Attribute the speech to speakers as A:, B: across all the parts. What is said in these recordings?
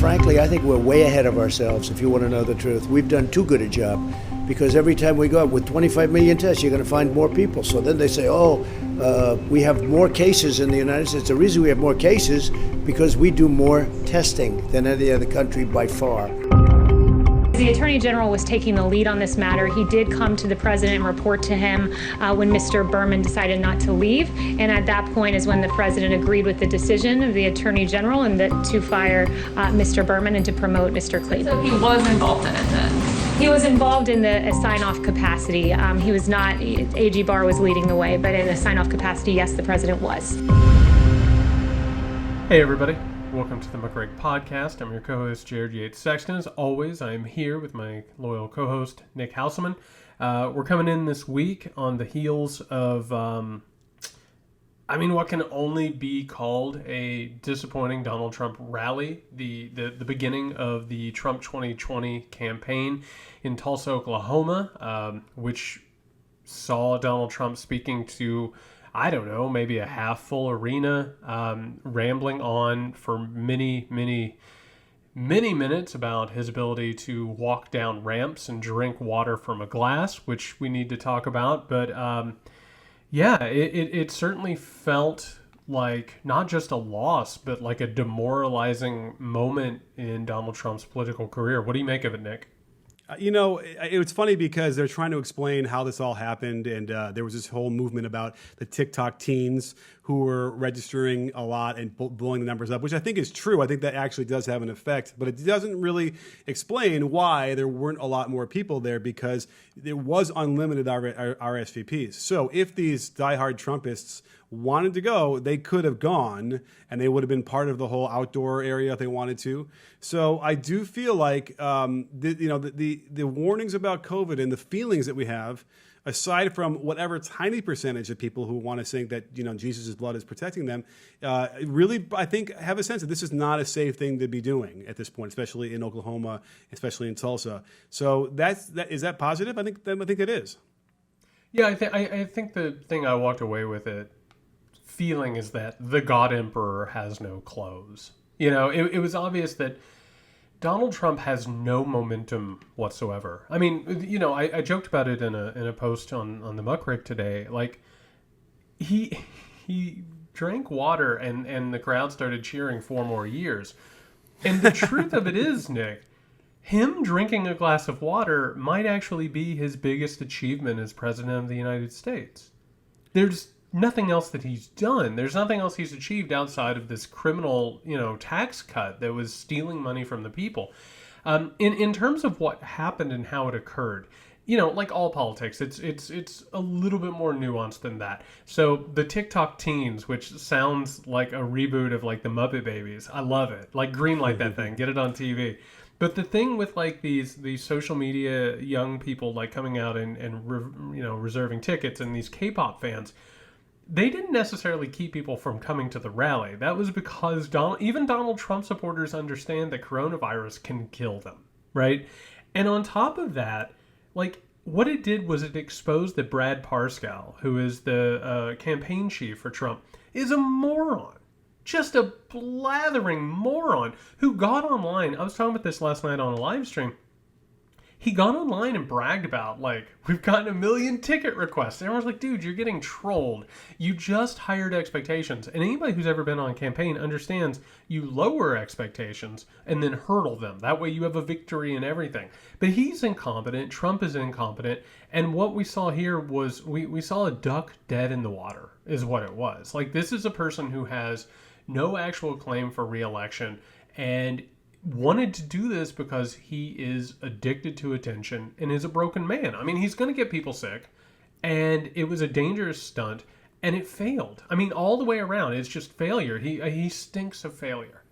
A: frankly, I think we're way ahead of ourselves, if you want to know the truth. We've done too good a job, because every time we go out with 25 million tests, you're going to find more people. So then they say, we have more cases in the United States. The reason we have more cases, because we do more testing than any other country by far.
B: The Attorney General was taking the lead on this matter. He did come to the president and report to him when Mr. Berman decided not to leave. And at that point is when the president agreed with the decision of the Attorney General and to fire Mr. Berman and to promote Mr. Clayton.
C: So he was involved in it then?
B: He was involved in the sign-off capacity. He was not, AG Barr was leading the way, but in a sign-off capacity, yes, the president was.
D: Hey everybody. Welcome to the McRae Podcast. I'm your co-host, Jared Yates Sexton. As always, I am here with my loyal co-host, Nick Hauselman. We're coming in this week on the heels of, what can only be called a disappointing Donald Trump rally, the beginning of the Trump 2020 campaign in Tulsa, Oklahoma, which saw Donald Trump speaking to, I don't know, maybe a half-full arena, rambling on for many minutes about his ability to walk down ramps and drink water from a glass, which we need to talk about. But it certainly felt like not just a loss, but like a demoralizing moment in Donald Trump's political career. What do you make of it, Nick?
E: It's funny because they're trying to explain how this all happened, and there was this whole movement about the TikTok teens who were registering a lot and blowing the numbers up, which I think is true. I think that actually does have an effect, but it doesn't really explain why there weren't a lot more people there, because there was unlimited RSVPs. So if these diehard Trumpists wanted to go, they could have gone, and they would have been part of the whole outdoor area if they wanted to. So I do feel like the warnings about COVID and the feelings that we have, aside from whatever tiny percentage of people who want to think that Jesus' blood is protecting them, really I think have a sense that this is not a safe thing to be doing at this point, especially in Oklahoma, especially in Tulsa. So is that positive? I think it is.
D: Yeah, I think the thing I walked away with it feeling is that the God Emperor has no clothes. It was obvious that Donald Trump has no momentum whatsoever. I mean, I joked about it in a post on the Muckrake today. Like, he drank water and the crowd started cheering 4 more years. And the truth of it is, Nick, him drinking a glass of water might actually be his biggest achievement as president of the United States. There's nothing else that he's done. There's nothing else he's achieved outside of this criminal, tax cut that was stealing money from the people. In terms of what happened and how it occurred, like all politics, it's a little bit more nuanced than that. So the TikTok teens, which sounds like a reboot of like the Muppet Babies, I love it. Like, greenlight that thing, get it on TV. But the thing with like these social media young people like coming out and reserving tickets, and these K-pop fans, they didn't necessarily keep people from coming to the rally. That was because even Donald Trump supporters understand that coronavirus can kill them, right? And on top of that, like, what it did was it exposed that Brad Parscale, who is the campaign chief for Trump, is a moron. Just a blathering moron who got online. I was talking about this last night on a live stream. He got online and bragged about, like, we've gotten 1 million ticket requests. And everyone's like, dude, you're getting trolled. You just hired expectations. And anybody who's ever been on a campaign understands you lower expectations and then hurdle them. That way you have a victory in everything. But he's incompetent. Trump is incompetent. And what we saw here was we saw a duck dead in the water is what it was. Like, this is a person who has no actual claim for re-election and wanted to do this because he is addicted to attention and is a broken man. I mean, he's going to get people sick, and it was a dangerous stunt, and it failed. I mean, all the way around, it's just failure. He stinks of failure.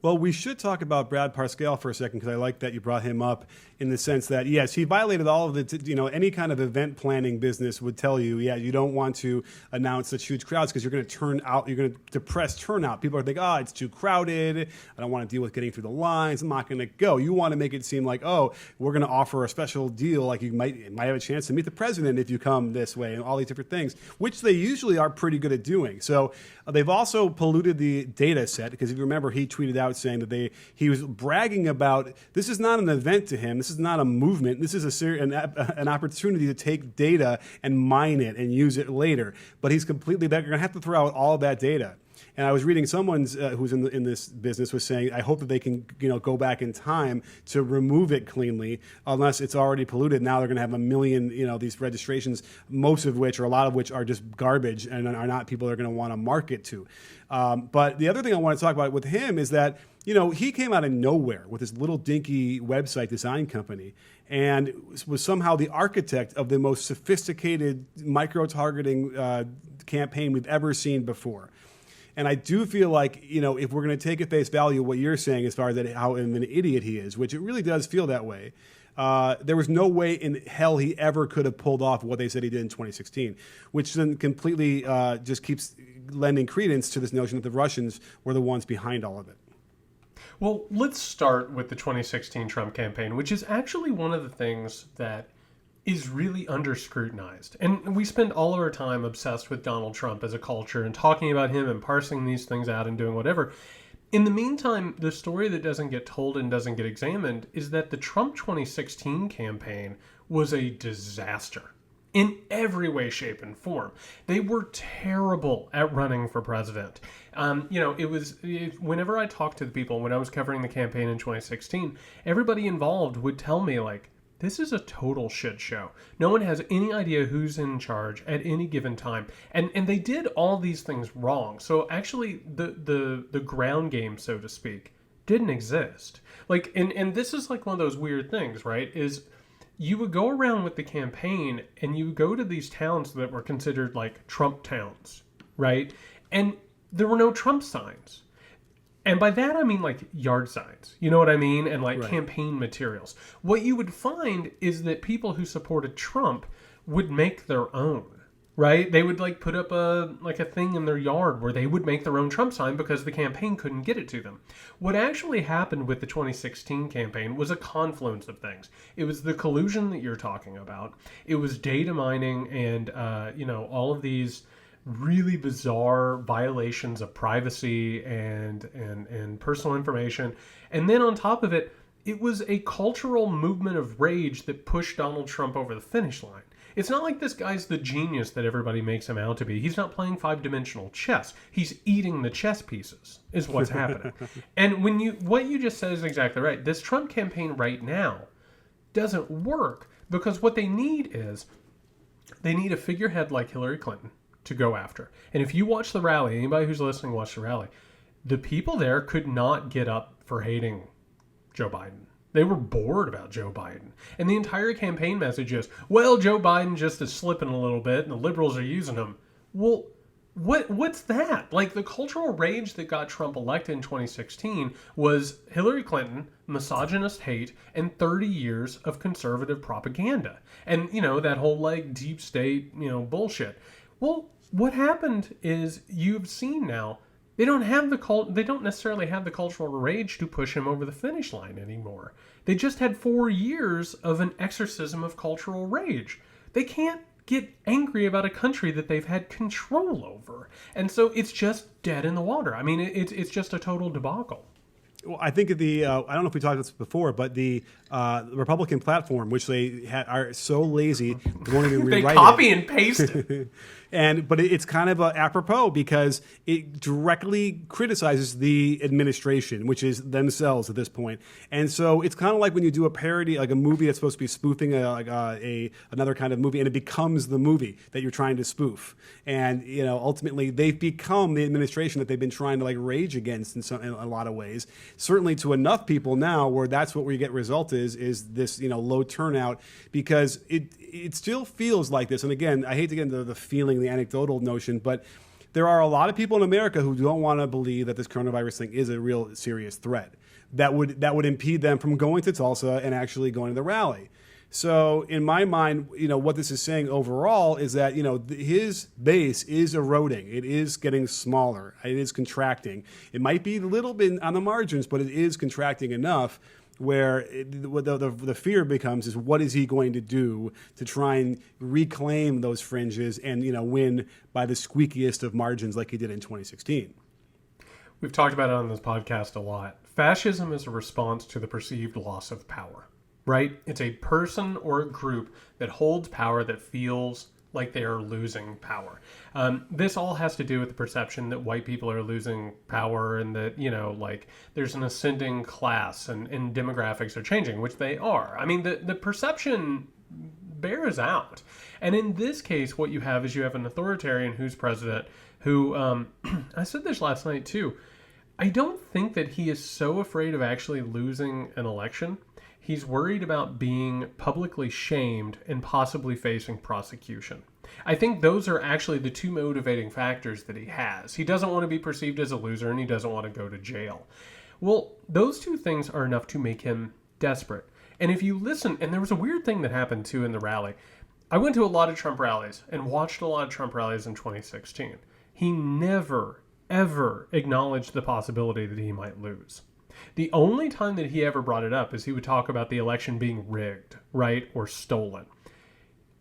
E: Well, we should talk about Brad Parscale for a second, because I like that you brought him up in the sense that, yes, he violated all of the, any kind of event planning business would tell you, you don't want to announce such huge crowds because you're going to depress turnout. People are thinking, it's too crowded. I don't want to deal with getting through the lines. I'm not going to go. You want to make it seem like, we're going to offer a special deal. Like, you might have a chance to meet the president if you come this way, and all these different things, which they usually are pretty good at doing. So they've also polluted the data set, because if you remember, he tweeted out out saying that he was bragging about, this is not an event to him. This is not a movement. This is an opportunity to take data and mine it and use it later. But he's completely, they're going to have to throw out all of that data. And I was reading someone's who's in this business was saying, I hope that they can go back in time to remove it cleanly, unless it's already polluted. Now they're going to have a million these registrations, most of which or a lot of which are just garbage and are not people they're going to want to market to. But the other thing I want to talk about with him is that he came out of nowhere with this little dinky website design company and was somehow the architect of the most sophisticated micro-targeting campaign we've ever seen before. And I do feel like, if we're going to take at face value what you're saying as far as how an idiot he is, which it really does feel that way, there was no way in hell he ever could have pulled off what they said he did in 2016, which then completely just keeps lending credence to this notion that the Russians were the ones behind all of it.
D: Well, let's start with the 2016 Trump campaign, which is actually one of the things that is really under-scrutinized. And we spend all of our time obsessed with Donald Trump as a culture and talking about him and parsing these things out and doing whatever. In the meantime, the story that doesn't get told and doesn't get examined is that the Trump 2016 campaign was a disaster in every way, shape, and form. They were terrible at running for president. Whenever I talked to the people, when I was covering the campaign in 2016, everybody involved would tell me, like, this is a total shit show. No one has any idea who's in charge at any given time. And they did all these things wrong. So actually the ground game, so to speak, didn't exist. Like, and this is like one of those weird things, right? Is you would go around with the campaign and you would go to these towns that were considered like Trump towns, right? And there were no Trump signs. And by that, I mean like yard signs, you know what I mean? And like campaign materials. What you would find is that people who supported Trump would make their own, right? They would like put up a thing in their yard where they would make their own Trump sign because the campaign couldn't get it to them. What actually happened with the 2016 campaign was a confluence of things. It was the collusion that you're talking about. It was data mining and, all of these really bizarre violations of privacy and personal information. And then on top of it, it was a cultural movement of rage that pushed Donald Trump over the finish line. It's not like this guy's the genius that everybody makes him out to be. He's not playing five-dimensional chess. He's eating the chess pieces is what's happening. And what you just said is exactly right. This Trump campaign right now doesn't work because what they need is they need a figurehead like Hillary Clinton to go after. And if you watch the rally, anybody who's listening watch the rally, the people there could not get up for hating Joe Biden. They were bored about Joe Biden. And the entire campaign message is, well, Joe Biden just is slipping a little bit and the liberals are using him. Well, what's that? Like, the cultural rage that got Trump elected in 2016 was Hillary Clinton, misogynist hate, and 30 years of conservative propaganda. And, that whole like deep state, bullshit. Well, what happened is you've seen now they don't necessarily have the cultural rage to push him over the finish line anymore. They just had 4 years of an exorcism of cultural rage. They can't get angry about a country that they've had control over. And so it's just dead in the water. I mean, it's just a total debacle.
E: Well, I think I don't know if we talked about this before, but the Republican platform, which they are so lazy, they won't even rewrite it.
D: They copy and paste it.
E: But it's kind of apropos because it directly criticizes the administration, which is themselves at this point. And so it's kind of like when you do a parody, like a movie that's supposed to be spoofing another kind of movie, and it becomes the movie that you're trying to spoof. And ultimately they've become the administration that they've been trying to like rage against in a lot of ways. Certainly to enough people now where that's what we get result is this low turnout, because it still feels like this. And again, I hate to get into the feeling, the anecdotal notion, but there are a lot of people in America who don't want to believe that this coronavirus thing is a real serious threat that would impede them from going to Tulsa and actually going to the rally. So in my mind, what this is saying overall is that, his base is eroding. It is getting smaller. It is contracting. It might be a little bit on the margins, but it is contracting enough where the fear becomes is what is he going to do to try and reclaim those fringes and, win by the squeakiest of margins like he did in 2016.
D: We've talked about it on this podcast a lot. Fascism is a response to the perceived loss of power, right? It's a person or a group that holds power that feels like they are losing power. This all has to do with the perception that white people are losing power and that, like there's an ascending class and demographics are changing, which they are. I mean, the perception bears out. And in this case, what you have is you have an authoritarian who's president who, I said this last night too, I don't think that he is so afraid of actually losing an election. He's worried about being publicly shamed and possibly facing prosecution. I think those are actually the two motivating factors that he has. He doesn't want to be perceived as a loser and he doesn't want to go to jail. Well, those two things are enough to make him desperate. And if you listen, and there was a weird thing that happened too in the rally. I went to a lot of Trump rallies and watched a lot of Trump rallies in 2016. He never, ever acknowledged the possibility that he might lose. The only time that he ever brought it up is he would talk about the election being rigged, right, or stolen.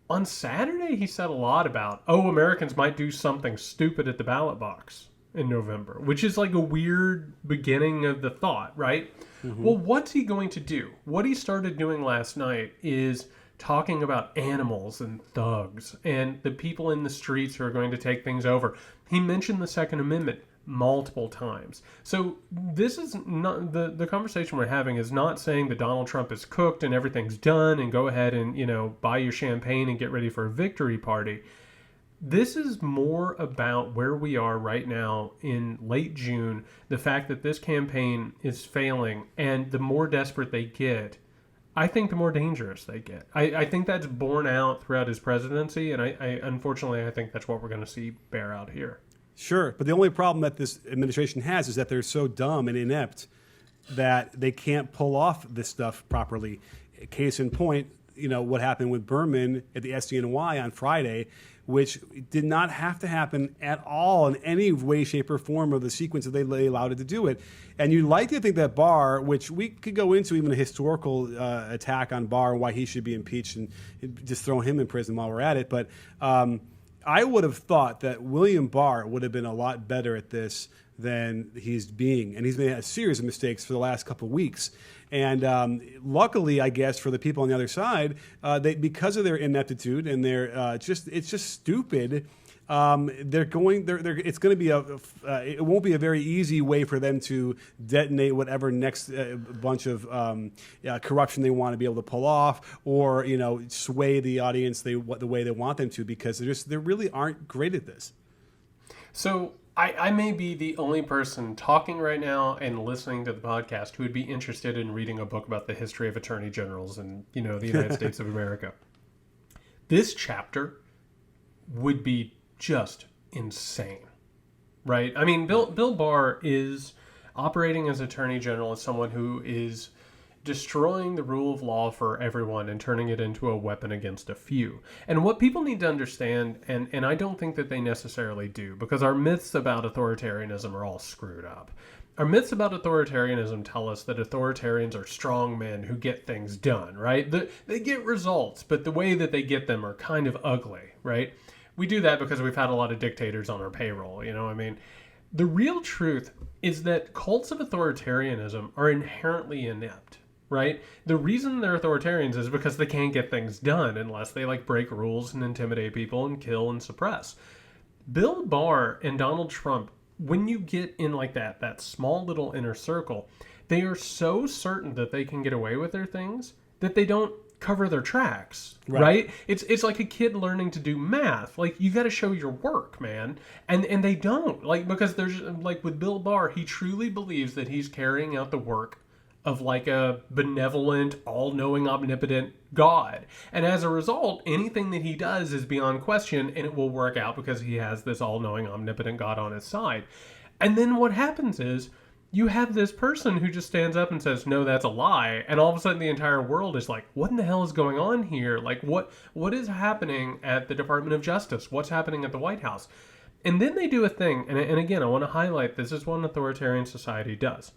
D: On Saturday, he said a lot about, Americans might do something stupid at the ballot box in November, which is like a weird beginning of the thought, right? Mm-hmm. Well, what's he going to do? What he started doing last night is talking about animals and thugs and the people in the streets who are going to take things over. He mentioned the Second Amendment multiple times. So this is not the conversation we're having is not saying that Donald Trump is cooked and everything's done and go ahead and, buy your champagne and get ready for a victory party. This is more about where we are right now in late June, the fact that this campaign is failing, and the more desperate they get, I think the more dangerous they get. I think that's borne out throughout his presidency, and I unfortunately, I think that's what we're going to see bear out here.
E: Sure, but the only problem that this administration has is that they're so dumb and inept that they can't pull off this stuff properly. Case in point, what happened with Berman at the SDNY on Friday, which did not have to happen at all in any way, shape, or form of the sequence that they allowed it to do it. And you'd like to think that Barr, which we could go into even a historical attack on Barr and why he should be impeached and just throw him in prison while we're at it, but I would have thought that William Barr would have been a lot better at this than he's being. And he's made a series of mistakes for the last couple of weeks. And luckily, I guess, for the people on the other side, because of their ineptitude and their it's just stupid. It's going to be it won't be a very easy way for them to detonate whatever next bunch of corruption they want to be able to pull off, or sway the audience the way they want them to, because they really aren't great at this. So
D: I may be the only person talking right now and listening to the podcast who would be interested in reading a book about the history of attorney generals in the United States of America. This chapter would be just insane, right? I mean, Bill Barr is operating as Attorney General as someone who is destroying the rule of law for everyone and turning it into a weapon against a few. And what people need to understand, and I don't think that they necessarily do, because our myths about authoritarianism are all screwed up. Our myths about authoritarianism tell us that authoritarians are strong men who get things done, right? They get results, but the way that they get them are kind of ugly, right? We do that because we've had a lot of dictators on our payroll, The real truth is that cults of authoritarianism are inherently inept, right? The reason they're authoritarians is because they can't get things done unless they break rules and intimidate people and kill and suppress. Bill Barr and Donald Trump, when you get in that small little inner circle, they are so certain that they can get away with their things that they don't cover their tracks, right? It's like a kid learning to do math. You got to show your work, man. And they don't. Because there's with Bill Barr, he truly believes that he's carrying out the work of a benevolent, all-knowing, omnipotent God. And as a result, anything that he does is beyond question, and it will work out because he has this all-knowing, omnipotent God on his side. And then what happens is you have this person who just stands up and says, no, that's a lie. And all of a sudden the entire world is like, what in the hell is going on here? What is happening at the Department of Justice? What's happening at the White House? And then they do a thing. And again, I want to highlight, this is what an authoritarian society does.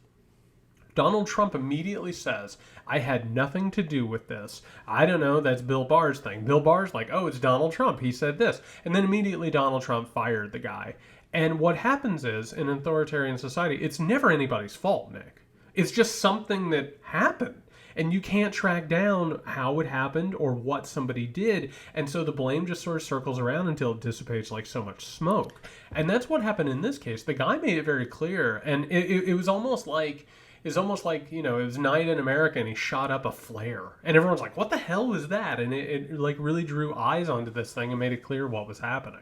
D: Donald Trump immediately says, I had nothing to do with this. I don't know, that's Bill Barr's thing. Bill Barr's like, it's Donald Trump. He said this. And then immediately Donald Trump fired the guy. And what happens is, in an authoritarian society, it's never anybody's fault, Nick. It's just something that happened. And you can't track down how it happened or what somebody did. And so the blame just sort of circles around until it dissipates like so much smoke. And that's what happened in this case. The guy made it very clear. And it was almost like... It's almost like, it was night in America and he shot up a flare. And everyone's like, what the hell was that? And it like really drew eyes onto this thing and made it clear what was happening.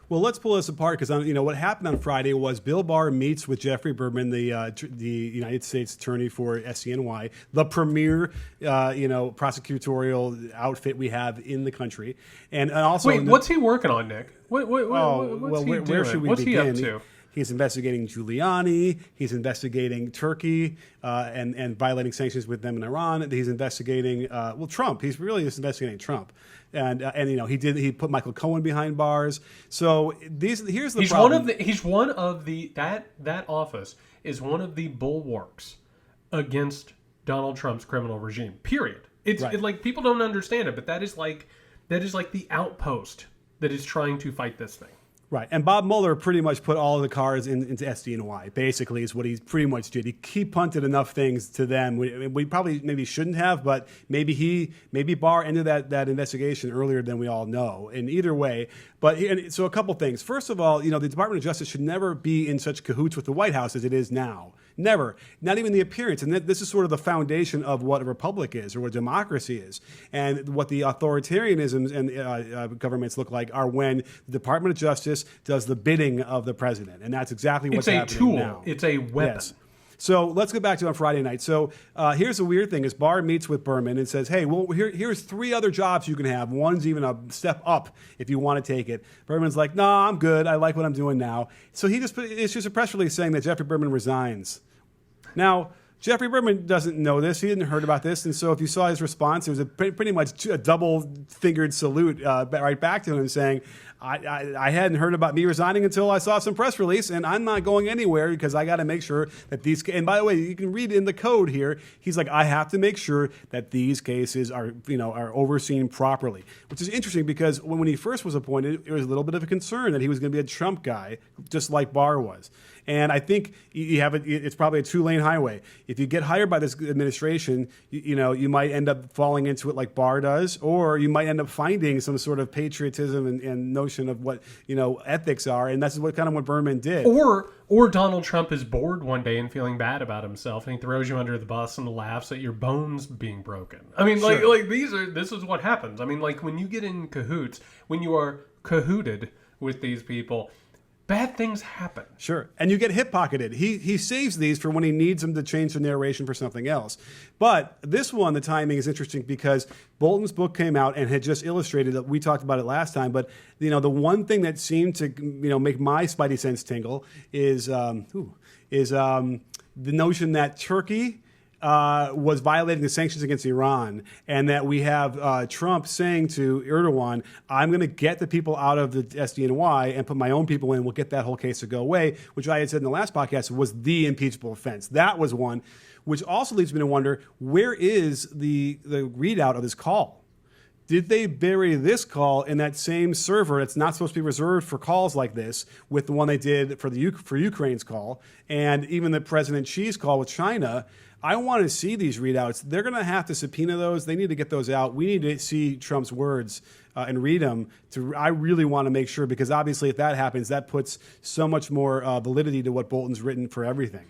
E: Well, let's pull this apart because what happened on Friday was Bill Barr meets with Jeffrey Berman, the United States Attorney for SCNY, the premier prosecutorial outfit we have in the country, and also
D: wait, what's he working on, Nick? What's he doing?
E: Where should we
D: what's
E: begin?
D: he up to?
E: He's investigating Giuliani. He's investigating Turkey and violating sanctions with them in Iran. He's investigating Trump. He's really just investigating Trump, and he put Michael Cohen behind bars. So here's the problem. That
D: office is one of the bulwarks against Donald Trump's criminal regime. Period. It's
E: right.
D: like people don't understand it, but that is like the outpost that is trying to fight this thing.
E: Right, and Bob Mueller pretty much put all of the cards into SDNY, basically, is what he pretty much did. He punted enough things to them. We probably maybe shouldn't have, but maybe Barr ended that investigation earlier than we all know. In either way, so a couple things. First of all, the Department of Justice should never be in such cahoots with the White House as it is now. Never. Not even the appearance. And this is sort of the foundation of what a republic is or what democracy is. And what the authoritarianisms and governments look like are when the Department of Justice does the bidding of the president. And that's exactly what's happening now.
D: It's a weapon.
E: Yes. So let's go back to on Friday night. So here's the weird thing is Barr meets with Berman and says, hey, well, here's 3 other jobs you can have. One's even a step up if you want to take it. Berman's like, no, I'm good. I like what I'm doing now. So it's just a press release saying that Jeffrey Berman resigns. Now, Jeffrey Berman doesn't know this. He hadn't heard about this. And so if you saw his response, it was pretty much a double-fingered salute right back to him saying, I hadn't heard about me resigning until I saw some press release, and I'm not going anywhere because I got to make sure that these – and by the way, you can read in the code here. He's like, I have to make sure that these cases are overseen properly, which is interesting because when he first was appointed, it was a little bit of a concern that he was going to be a Trump guy, just like Barr was. And I think it's probably a 2-lane highway. If you get hired by this administration, you might end up falling into it like Barr does, or you might end up finding some sort of patriotism and notion of what ethics are, and that's what Berman did.
D: Or Donald Trump is bored one day and feeling bad about himself, and he throws you under the bus and laughs at your bones being broken. I mean,
E: sure.
D: This is what happens. I mean, like when you get in cahoots, when you are cahooted with these people, bad things happen.
E: Sure. And you get hip pocketed. He saves these for when he needs them to change the narration for something else. But this one, the timing is interesting because Bolton's book came out and had just illustrated that we talked about it last time. But, the one thing that seemed to, make my spidey sense tingle is the notion that Turkey was violating the sanctions against Iran, and that we have Trump saying to Erdogan, I'm going to get the people out of the SDNY and put my own people in. We'll get that whole case to go away, which I had said in the last podcast was the impeachable offense. That was one, which also leads me to wonder, where is the readout of this call? Did they bury this call in that same server that's not supposed to be reserved for calls like this with the one they did for Ukraine's call and even the President Xi's call with China? I want to see these readouts. They're going to have to subpoena those. They need to get those out. We need to see Trump's words and read them. I really want to make sure, because obviously if that happens, that puts so much more validity to what Bolton's written for everything.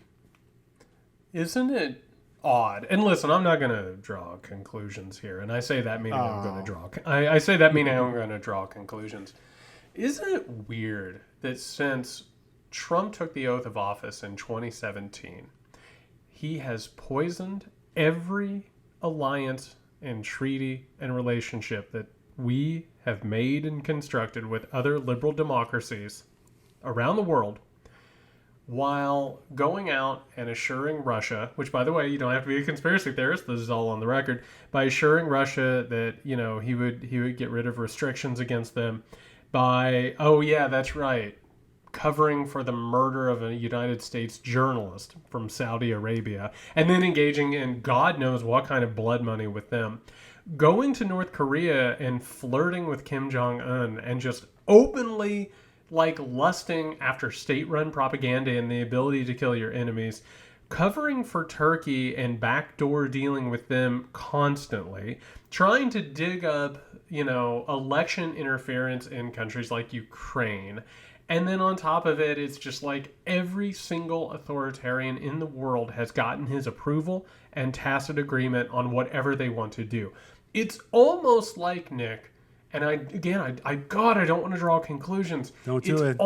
D: Isn't it odd? And listen, I'm not going to draw conclusions here. And I say that meaning I'm going to draw. I say that meaning I'm going to draw conclusions. Isn't it weird that since Trump took the oath of office in 2017, he has poisoned every alliance and treaty and relationship that we have made and constructed with other liberal democracies around the world, while going out and assuring Russia, which, by the way, you don't have to be a conspiracy theorist, this is all on the record, by assuring Russia that, he would get rid of restrictions against them by, oh yeah, that's right, covering for the murder of a United States journalist from Saudi Arabia, and then engaging in God knows what kind of blood money with them. Going to North Korea and flirting with Kim Jong-un and just openly like lusting after state-run propaganda and the ability to kill your enemies, covering for Turkey and backdoor dealing with them constantly, trying to dig up, election interference in countries like Ukraine. And then on top of it, it's just like every single authoritarian in the world has gotten his approval and tacit agreement on whatever they want to do. It's almost like, Nick, and I don't want to draw conclusions.
E: Don't do it.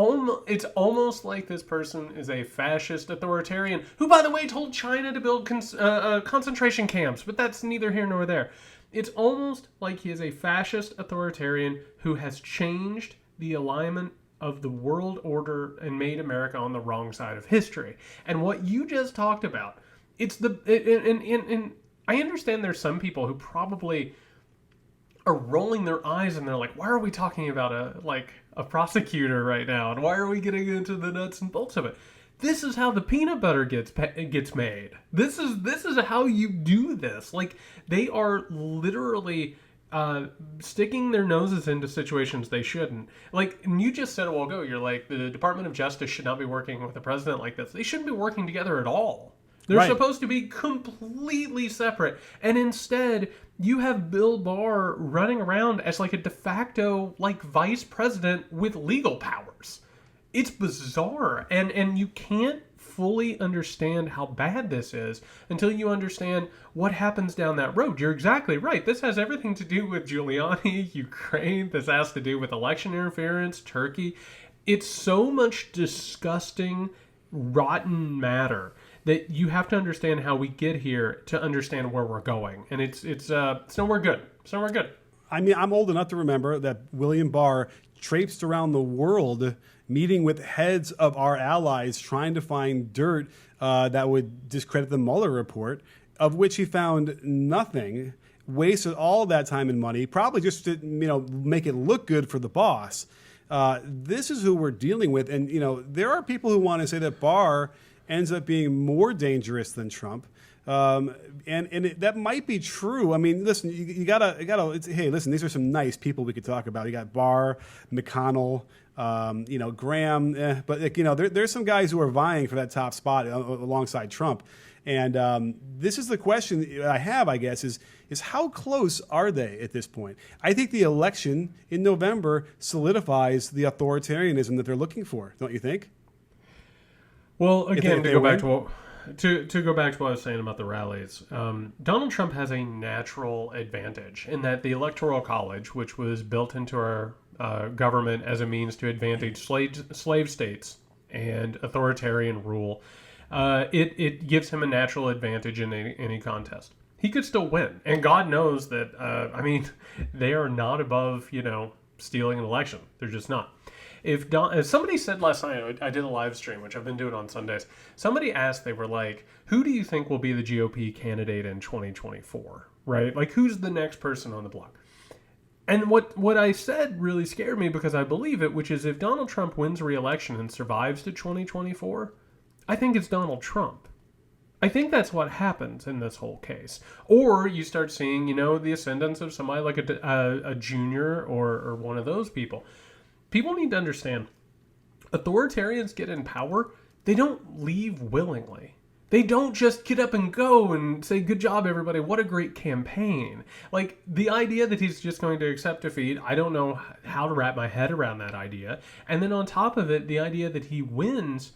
D: It's almost like this person is a fascist authoritarian who, by the way, told China to build concentration camps, but that's neither here nor there. It's almost like he is a fascist authoritarian who has changed the alignment of the world order and made America on the wrong side of history. And what you just talked about, and I understand there's some people who probably are rolling their eyes and they're like, why are we talking about a prosecutor right now? And why are we getting into the nuts and bolts of it? This is how the peanut butter gets made. This is how you do this. Like, they are literally sticking their noses into situations they shouldn't. Like, and you just said a while ago, you're like, the Department of Justice should not be working with the president like this. They shouldn't be working together at all. They're supposed to be completely separate. And instead, you have Bill Barr running around as like a de facto vice president with legal powers. It's bizarre. And you can't fully understand how bad this is until you understand what happens down that road. You're exactly right. This has everything to do with Giuliani, Ukraine. This has to do with election interference, Turkey. It's so much disgusting, rotten matter that you have to understand how we get here to understand where we're going. And it's nowhere good. It's nowhere good.
E: I mean, I'm old enough to remember that William Barr traipsed around the world meeting with heads of our allies trying to find dirt that would discredit the Mueller report, of which he found nothing, wasted all that time and money, probably just to make it look good for the boss. This is who we're dealing with. And, there are people who want to say that Barr ends up being more dangerous than Trump. That might be true. I mean, listen, you gotta. Hey, listen, these are some nice people we could talk about. You got Barr, McConnell, Graham, but there's some guys who are vying for that top spot alongside Trump. And this is the question I have, I guess, is how close are they at this point? I think the election in November solidifies the authoritarianism that they're looking for. Don't you think?
D: Well, again, to go back to what I was saying about the rallies, Donald Trump has a natural advantage in that the Electoral College, which was built into our government as a means to advantage slave states and authoritarian rule, it gives him a natural advantage in any contest. He could still win, and God knows that. They are not above stealing an election. They're just not. If somebody said last night, I did a live stream, which I've been doing on Sundays. Somebody asked, they were like, who do you think will be the GOP candidate in 2024? Right? Like, who's the next person on the block? And what I said really scared me because I believe it, which is if Donald Trump wins re-election and survives to 2024, I think it's Donald Trump. I think that's what happens in this whole case. Or you start seeing, the ascendance of somebody like a junior or one of those people. People need to understand, authoritarians get in power, they don't leave willingly. They don't just get up and go and say, good job, everybody, what a great campaign. Like, the idea that he's just going to accept defeat, I don't know how to wrap my head around that idea. And then on top of it, the idea that he wins,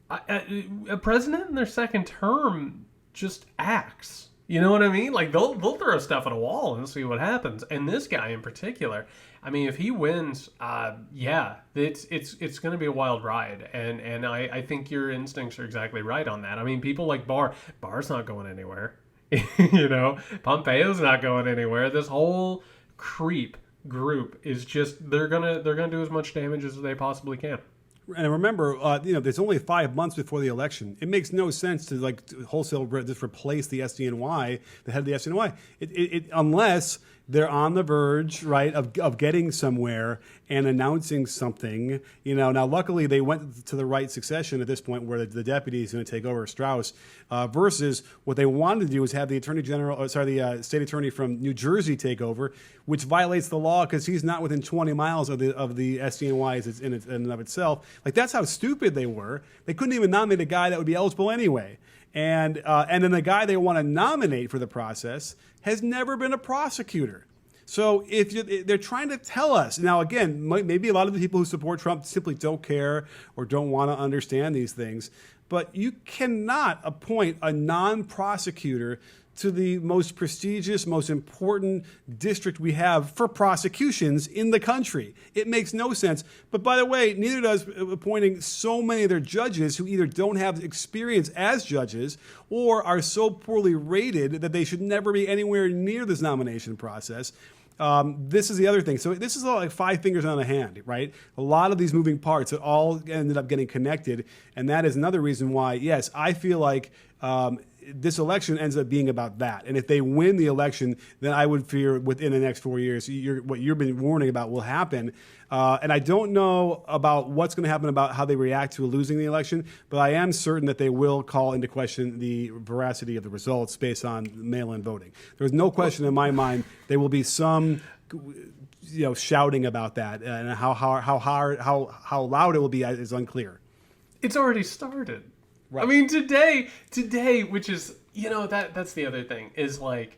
D: a president in their second term just acts. You know what I mean? Like, they'll throw stuff at a wall and see what happens. And this guy in particular, I mean, if he wins, it's going to be a wild ride. And I think your instincts are exactly right on that. I mean, people like Barr's not going anywhere. Pompeo's not going anywhere. This whole creep group is just, they're gonna do as much damage as they possibly can.
E: And remember, there's only 5 months before the election. It makes no sense to wholesale just replace the SDNY, the head of the SDNY, unless they're on the verge, right, of getting somewhere and announcing something. Now luckily they went to the right succession at this point, where the deputy is going to take over Strauss, versus what they wanted to do is have the the state attorney from New Jersey take over, which violates the law because he's not within 20 miles of the SDNY in and of itself. Like, that's how stupid they were. They couldn't even nominate a guy that would be eligible anyway. And then the guy they want to nominate for the process has never been a prosecutor. So they're trying to tell us, now again, maybe a lot of the people who support Trump simply don't care or don't want to understand these things, but you cannot appoint a non-prosecutor to the most prestigious, most important district we have for prosecutions in the country. It makes no sense. But by the way, neither does appointing so many of their judges who either don't have experience as judges or are so poorly rated that they should never be anywhere near this nomination process. This is the other thing. So this is all like five fingers on a hand, right? A lot of these moving parts that all ended up getting connected. And that is another reason why, yes, I feel like this election ends up being about that. And if they win the election, then I would fear within the next 4 years, what you've been warning about will happen. And I don't know about what's going to happen about how they react to losing the election, but I am certain that they will call into question the veracity of the results based on mail-in voting. There's no question in my mind there will be some shouting about that, and how loud it will be is unclear.
D: It's already started.
E: Right.
D: I mean, today, which is, that's the other thing, is like,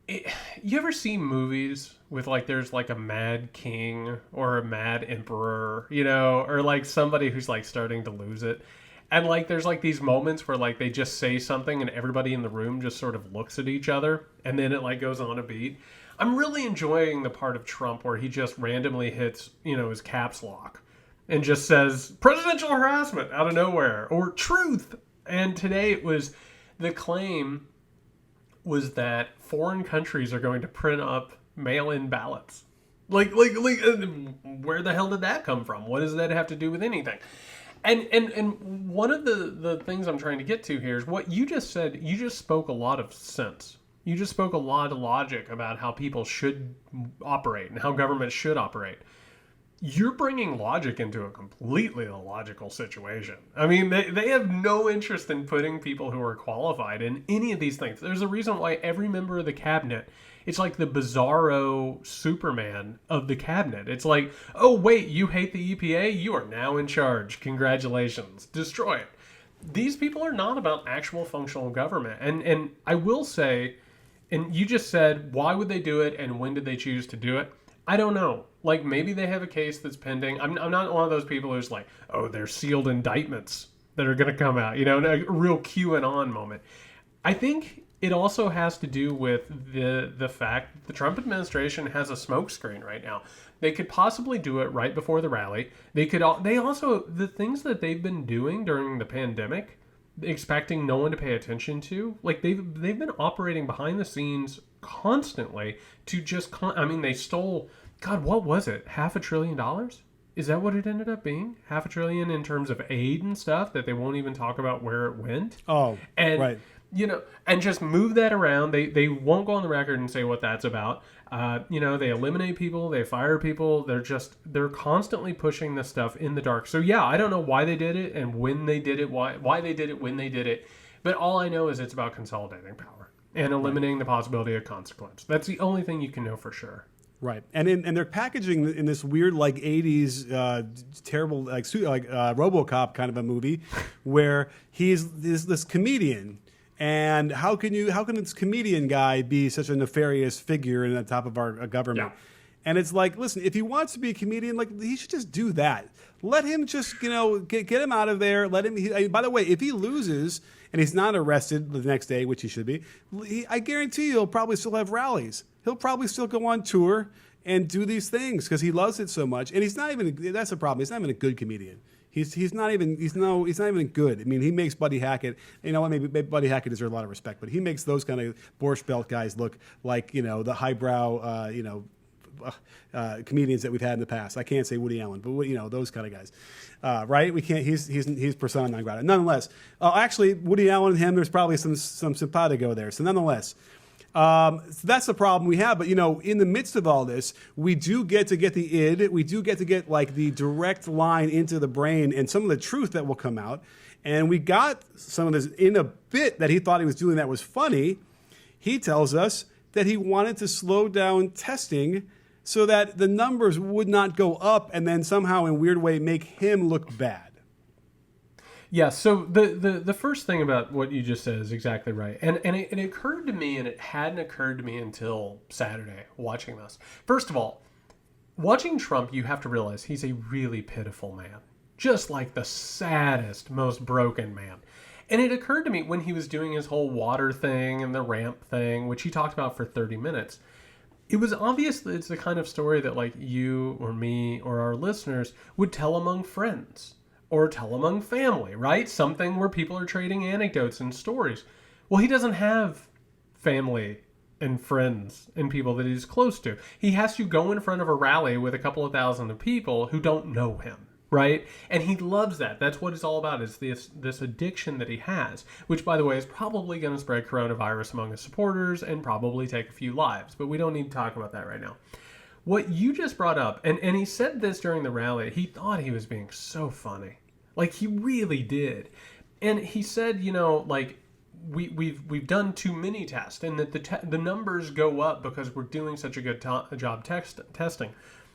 D: you ever see movies with like, there's like a mad king or a mad emperor, or like somebody who's like starting to lose it. And like, there's like these moments where like they just say something and everybody in the room just sort of looks at each other and then it like goes on a beat. I'm really enjoying the part of Trump where he just randomly hits, his caps lock and just says presidential harassment out of nowhere or truth. And today it was, the claim was that foreign countries are going to print up mail-in ballots. Like where the hell did that come from? What does that have to do with anything? And one of the things I'm trying to get to here is what you just said. You just spoke a lot of sense. You just spoke a lot of logic about how people should operate and how government should operate. You're bringing logic into a completely illogical situation. I mean, they have no interest in putting people who are qualified in any of these things. There's a reason why every member of the cabinet, it's like the bizarro Superman of the cabinet. It's like, oh, wait, you hate the EPA? You are now in charge. Congratulations. Destroy it. These people are not about actual functional government. And I will say, and you just said, why would they do it and when did they choose to do it? I don't know. Like, maybe they have a case that's pending. I'm not one of those people who's like, oh, they're sealed indictments that are going to come out, a real QAnon moment. I think it also has to do with the fact that the Trump administration has a smokescreen right now. They could possibly do it right before the rally. They also, the things that they've been doing during the pandemic, expecting no one to pay attention to, like they've been operating behind the scenes constantly to just they stole, God, what was it, $500 billion? Is that what it ended up being? $500 billion in terms of aid and stuff that they won't even talk about where it went.
E: And right.
D: And just move that around. They won't go on the record and say what that's about. They eliminate people, they fire people. They're constantly pushing this stuff in the dark. So yeah, I don't know why they did it and when they did it, why they did it, when they did it. But all I know is it's about consolidating power and eliminating the possibility of consequence. That's the only thing you can know for sure.
E: Right, and they're packaging in this weird like '80s terrible like RoboCop kind of a movie, where he's this comedian, and how can this comedian guy be such a nefarious figure in the top of our government? Yeah. And it's like, listen, if he wants to be a comedian, like he should just do that. Let him just get him out of there. Let him. By the way, if he loses and he's not arrested the next day, which he should be, I guarantee he'll probably still have rallies. He'll probably still go on tour and do these things because he loves it so much. And he's not even. That's the problem. He's not even a good comedian. He's not even good. I mean, he makes Buddy Hackett. You know what? Maybe Buddy Hackett deserves a lot of respect, but he makes those kind of Borscht Belt guys look like the highbrow comedians that we've had in the past. I can't say Woody Allen, but those kind of guys, right? We can't. He's persona non grata. Nonetheless, actually, Woody Allen and him, there's probably some simpatico there. So nonetheless. So that's the problem we have. But, in the midst of all this, we do get the id. We do get like the direct line into the brain and some of the truth that will come out. And we got some of this in a bit that he thought he was doing that was funny. He tells us that he wanted to slow down testing so that the numbers would not go up and then somehow in a weird way make him look bad.
D: Yeah, so the first thing about what you just said is exactly right. And it occurred to me, and it hadn't occurred to me until Saturday watching this. First of all, watching Trump, you have to realize he's a really pitiful man. Just like the saddest, most broken man. And it occurred to me when he was doing his whole water thing and the ramp thing, which he talked about for 30 minutes, it was obvious that it's the kind of story that like you or me or our listeners would tell among friends. Or tell among family, right? Something where people are trading anecdotes and stories. Well, he doesn't have family and friends and people that he's close to. He has to go in front of a rally with a couple of thousand of people who don't know him, right? And he loves that. That's what it's all about, is this addiction that he has, which, by the way, is probably going to spread coronavirus among his supporters and probably take a few lives. But we don't need to talk about that right now. What you just brought up, and he said this during the rally, he thought he was being so funny. Like, he really did. And he said, like, we've done too many tests, and that the numbers go up because we're doing such a good job testing,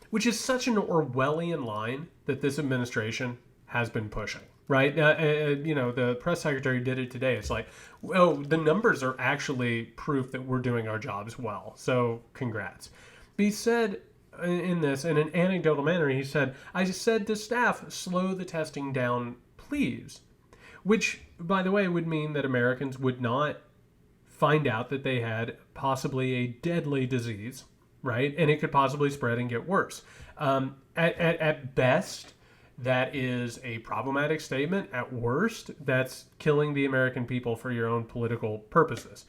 D: which is such an Orwellian line that this administration has been pushing, right? The press secretary did it today. It's like, well, the numbers are actually proof that we're doing our jobs well. So congrats. But he said in an anecdotal manner, he said, I said to staff, slow the testing down, please. Which, by the way, would mean that Americans would not find out that they had possibly a deadly disease, right? And it could possibly spread and get worse. At best, that is a problematic statement. At worst, that's killing the American people for your own political purposes.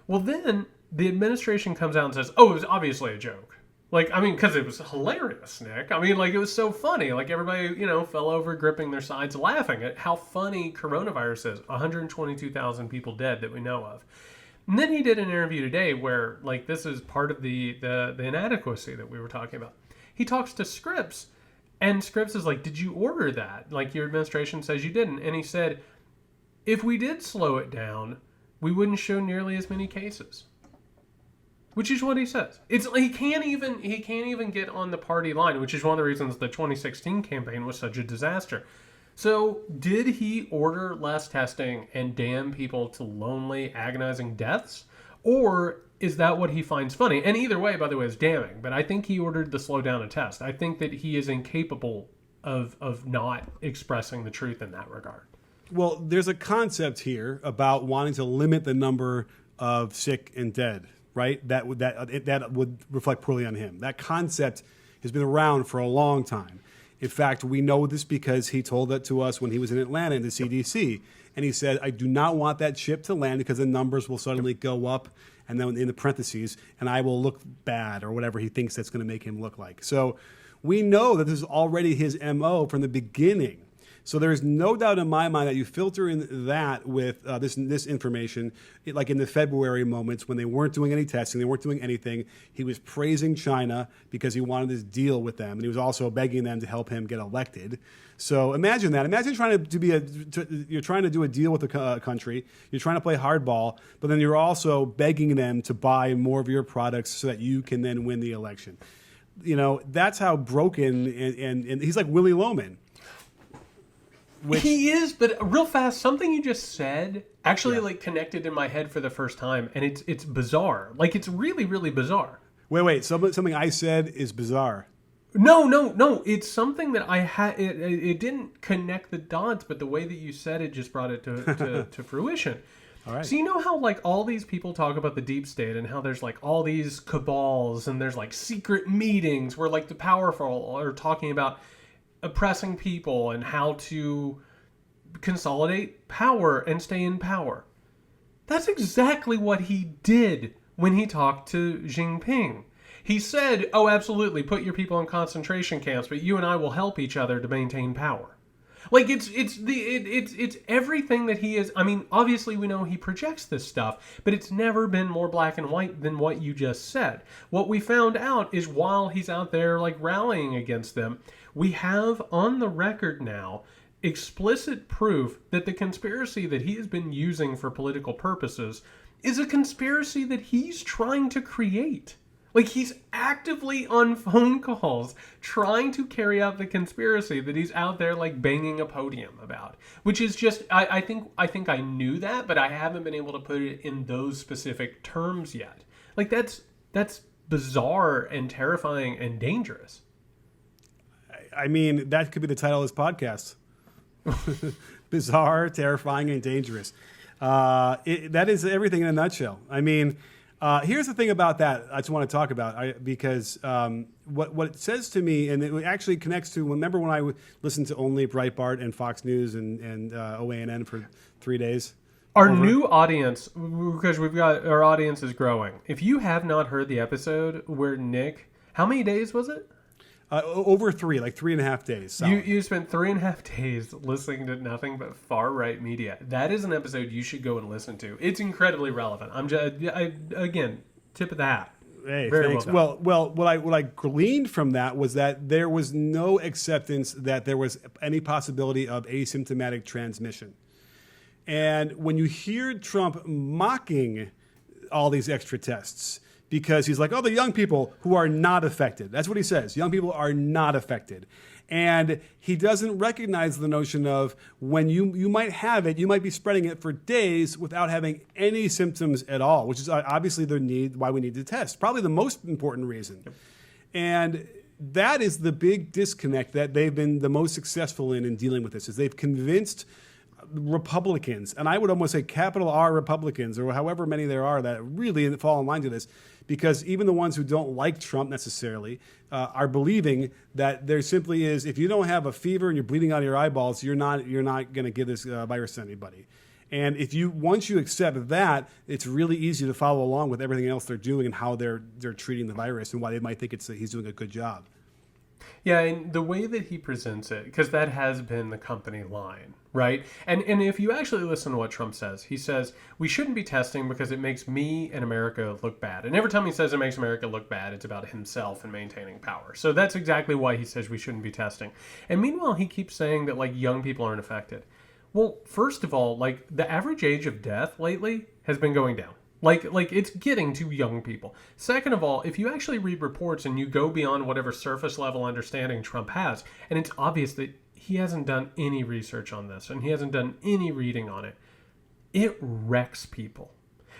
D: Well, then the administration comes out and says, oh, it was obviously a joke. Because it was hilarious, Nick. It was so funny. Like, everybody, fell over gripping their sides laughing at how funny coronavirus is. 122,000 people dead that we know of. And then he did an interview today where, like, this is part of the inadequacy that we were talking about. He talks to Scripps, and Scripps is like, did you order that? Like, your administration says you didn't. And he said, if we did slow it down, we wouldn't show nearly as many cases. Which is what he says. He can't even get on the party line, which is one of the reasons the 2016 campaign was such a disaster. So, did he order less testing and damn people to lonely, agonizing deaths? Or is that what he finds funny? And either way, by the way, is damning. But I think he ordered the slow down a test. I think that he is incapable of not expressing the truth in that regard.
E: Well, there's a concept here about wanting to limit the number of sick and dead. Right? That would reflect poorly on him. That concept has been around for a long time. In fact, we know this because he told that to us when he was in Atlanta in the CDC. And he said, I do not want that ship to land because the numbers will suddenly go up, and then in the parentheses, and I will look bad, or whatever he thinks that's going to make him look like. So we know that this is already his MO from the beginning. So there is no doubt in my mind that you filter in that with this information, like in the February moments when they weren't doing any testing, they weren't doing anything. He was praising China because he wanted this deal with them, and he was also begging them to help him get elected. So imagine that. Imagine you're trying to do a deal with a country, you're trying to play hardball, but then you're also begging them to buy more of your products so that you can then win the election. That's how broken, and he's like Willie Loman.
D: He is, but real fast, something you just said actually connected in my head for the first time, and it's bizarre. Like, it's really, really bizarre.
E: Wait, something I said is bizarre.
D: No. It's something that I had. It didn't connect the dots, but the way that you said it just brought it to fruition.
E: All right.
D: So you know how like all these people talk about the deep state and how there's like all these cabals and there's like secret meetings where like the powerful are talking about oppressing people and how to consolidate power and stay in power. That's exactly what he did when he talked to Xi Jinping. He said, oh, absolutely, put your people in concentration camps, but you and I will help each other to maintain power. Like it's everything that he is. I mean, obviously we know he projects this stuff, but it's never been more black and white than what you just said. What we found out is while he's out there like rallying against them, we have on the record now explicit proof that the conspiracy that he has been using for political purposes is a conspiracy that he's trying to create. Like, he's actively on phone calls trying to carry out the conspiracy that he's out there, like, banging a podium about. Which is just, I think I knew that, but I haven't been able to put it in those specific terms yet. Like, that's bizarre and terrifying and dangerous.
E: I mean, that could be the title of this podcast. Bizarre, terrifying, and dangerous. That is everything in a nutshell. I mean, here's the thing about that I just want to talk about, because what it says to me, and it actually connects to, remember when I listened to only Breitbart and Fox News and OANN for 3 days?
D: Our new audience, because our audience is growing. If you have not heard the episode where Nick, how many days was it?
E: Over 3.5 days. So.
D: You spent 3.5 days listening to nothing but far right media. That is an episode you should go and listen to. It's incredibly relevant. Again, tip of the hat.
E: Hey,
D: very
E: thanks.
D: Well,
E: what I gleaned from that was that there was no acceptance that there was any possibility of asymptomatic transmission. And when you hear Trump mocking all these extra tests, because he's like, oh, the young people who are not affected. That's what he says. Young people are not affected. And he doesn't recognize the notion of when you might have it, you might be spreading it for days without having any symptoms at all, which is obviously why we need to test. Probably the most important reason. Yep. And that is the big disconnect that they've been the most successful in dealing with this, is they've convinced Republicans, and I would almost say capital R Republicans, or however many there are that really fall in line to this, because even the ones who don't like Trump necessarily are believing that there simply is, if you don't have a fever and you're bleeding out of your eyeballs, you're not going to give this virus to anybody. And once you accept that, it's really easy to follow along with everything else they're doing and how they're treating the virus and why they might think he's doing a good job.
D: Yeah, and the way that he presents it, because that has been the company line, right? And if you actually listen to what Trump says, he says, we shouldn't be testing because it makes me and America look bad. And every time he says it makes America look bad, it's about himself and maintaining power. So that's exactly why he says we shouldn't be testing. And meanwhile, he keeps saying that, like, young people aren't affected. Well, first of all, like, the average age of death lately has been going down. Like it's getting to young people. Second of all, if you actually read reports and you go beyond whatever surface level understanding Trump has, and it's obvious that he hasn't done any research on this and he hasn't done any reading on it, it wrecks people.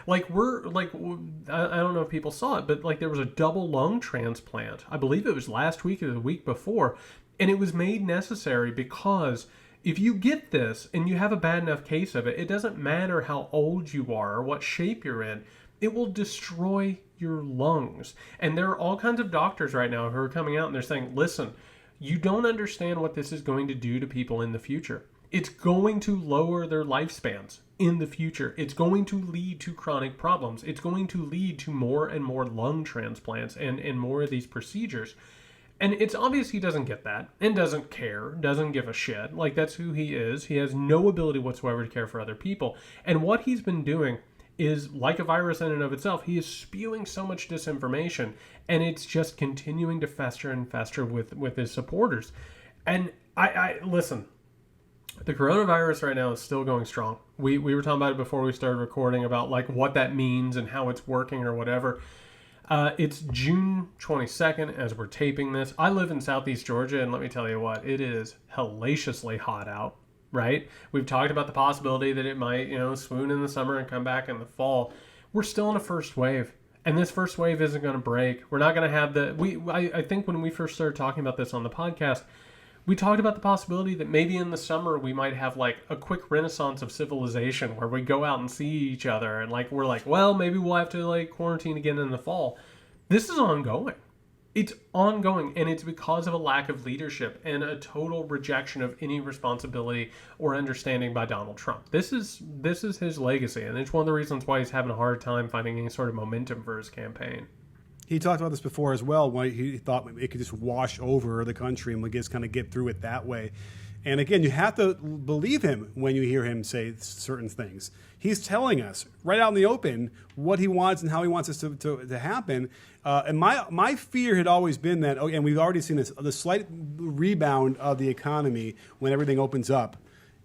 D: I don't know if people saw it, but like there was a double lung transplant. I believe it was last week or the week before, and it was made necessary because if you get this and you have a bad enough case of it, it doesn't matter how old you are or what shape you're in. It will destroy your lungs. And there are all kinds of doctors right now who are coming out and they're saying, listen, you don't understand what this is going to do to people in the future. It's going to lower their lifespans in the future. It's going to lead to chronic problems. It's going to lead to more and more lung transplants and more of these procedures. And it's obvious he doesn't get that and doesn't care, doesn't give a shit. Like, that's who he is. He has no ability whatsoever to care for other people. And what he's been doing is, like a virus in and of itself, he is spewing so much disinformation, and it's just continuing to fester and fester with his supporters. And I listen, the coronavirus right now is still going strong. We were talking about it before we started recording about like what that means and how it's working or whatever. It's June 22nd as we're taping this. I live in Southeast Georgia, and let me tell you what, it is hellaciously hot out, right? We've talked about the possibility that it might, swoon in the summer and come back in the fall. We're still in a first wave, and this first wave isn't going to break. We're not going to have I think when we first started talking about this on the podcast, we talked about the possibility that maybe in the summer we might have like a quick renaissance of civilization where we go out and see each other and like we're like, well, maybe we'll have to like quarantine again in the fall. This is ongoing. It's ongoing, and it's because of a lack of leadership and a total rejection of any responsibility or understanding by Donald Trump. This is his legacy, and it's one of the reasons why he's having a hard time finding any sort of momentum for his campaign.
E: He talked about this before as well, when he thought it could just wash over the country and we just kind of get through it that way. And again, you have to believe him when you hear him say certain things. He's telling us right out in the open what he wants and how he wants this to happen. And my fear had always been that, and we've already seen this, the slight rebound of the economy when everything opens up.